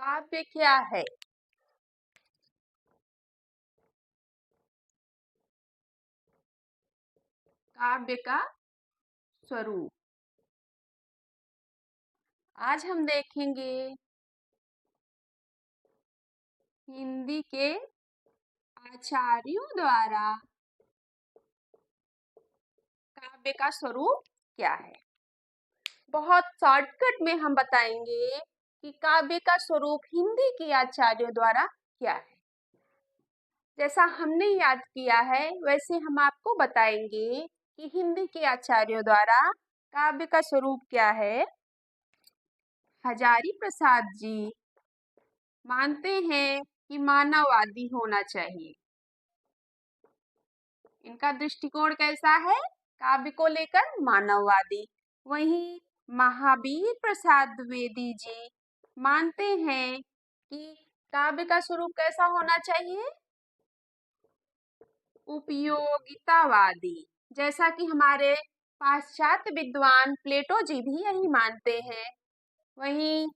काव्य क्या है? काव्य का स्वरूप आज हम देखेंगे। हिंदी के आचार्यों द्वारा काव्य का स्वरूप क्या है। बहुत शॉर्टकट में हम बताएंगे कि काव्य का स्वरूप हिंदी के आचार्यों द्वारा क्या है। जैसा हमने याद किया है वैसे हम आपको बताएंगे कि हिंदी के आचार्यों द्वारा काव्य का स्वरूप क्या है। हजारी प्रसाद जी मानते हैं कि मानववादी होना चाहिए। इनका दृष्टिकोण कैसा है? काव्य को लेकर मानववादी। वहीं महावीर प्रसाद द्विवेदी जी मानते हैं कि काव्य का स्वरूप कैसा होना चाहिए? उपयोगितावादी। जैसा कि हमारे पाश्चात्य विद्वान प्लेटो जी भी यही मानते हैं। वहीं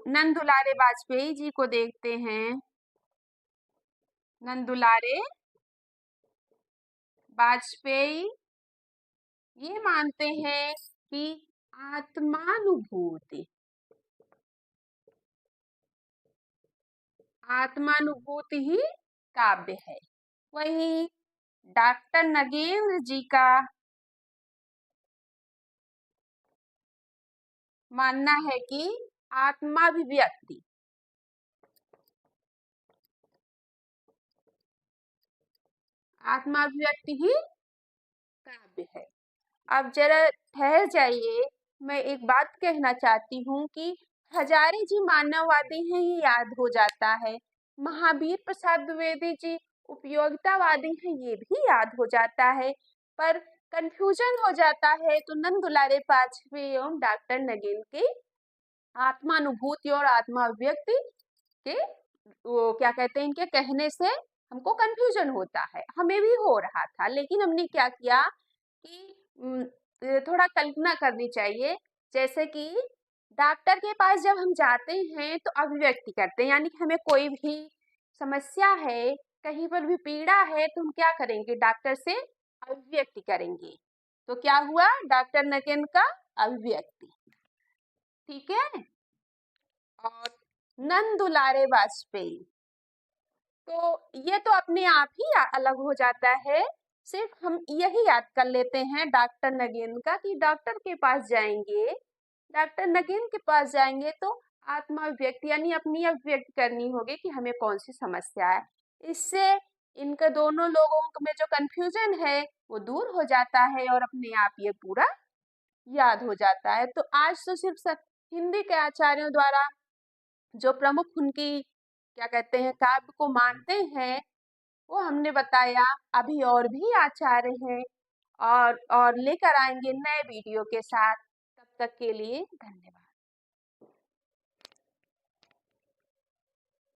नंद दुलारे वाजपेयी जी को देखते हैं। नंद दुलारे वाजपेयी ये मानते हैं कि आत्मानुभूति आत्मानुभूति ही काव्य है। वहीं डॉक्टर नगेंद्र जी का मानना है कि आत्माभिव्यक्ति आत्माभिव्यक्ति ही काव्य है। अब जरा ठहर जाइए, मैं एक बात कहना चाहती हूँ कि हजारे जी मानववादी हैं ये याद हो जाता है, महावीर प्रसाद द्विवेदी जी उपयोगितावादी हैं ये भी याद हो जाता है, पर कंफ्यूजन हो जाता है तो नंद दुलारे वाजपेयी एवं डॉक्टर नगेंद्र की आत्मानुभूति और आत्माभिव्यक्ति के वो क्या कहते हैं इनके कहने से हमको कंफ्यूजन होता है। हमें भी हो रहा था, लेकिन हमने क्या किया कि थोड़ा कल्पना करनी चाहिए। जैसे कि डॉक्टर के पास जब हम जाते हैं तो अभिव्यक्ति करते हैं, यानी कि हमें कोई भी समस्या है, कहीं पर भी पीड़ा है तो हम क्या करेंगे? डॉक्टर से अभिव्यक्ति करेंगे। तो क्या हुआ? डॉक्टर नगेंद्र का अभिव्यक्ति। ठीक है। और नंद दुलारे वाजपेयी तो ये तो अपने आप ही अलग हो जाता है। सिर्फ हम यही याद कर लेते हैं डॉक्टर नगेंद्र का कि डॉक्टर के पास जाएंगे, डॉक्टर नगेंद्र के पास जाएंगे तो आत्मा व्यक्त यानी अपनी अभिव्यक्त करनी होगी कि हमें कौन सी समस्या है। इससे इनके दोनों लोगों में जो कंफ्यूजन है वो दूर हो जाता है और अपने आप ये पूरा याद हो जाता है। तो आज तो सिर्फ हिंदी के आचार्यों द्वारा जो प्रमुख उनकी क्या कहते हैं काव्य को मानते हैं वो हमने बताया। अभी और भी आचार्य हैं और लेकर आएंगे नए वीडियो के साथ। तब तक के लिए धन्यवाद।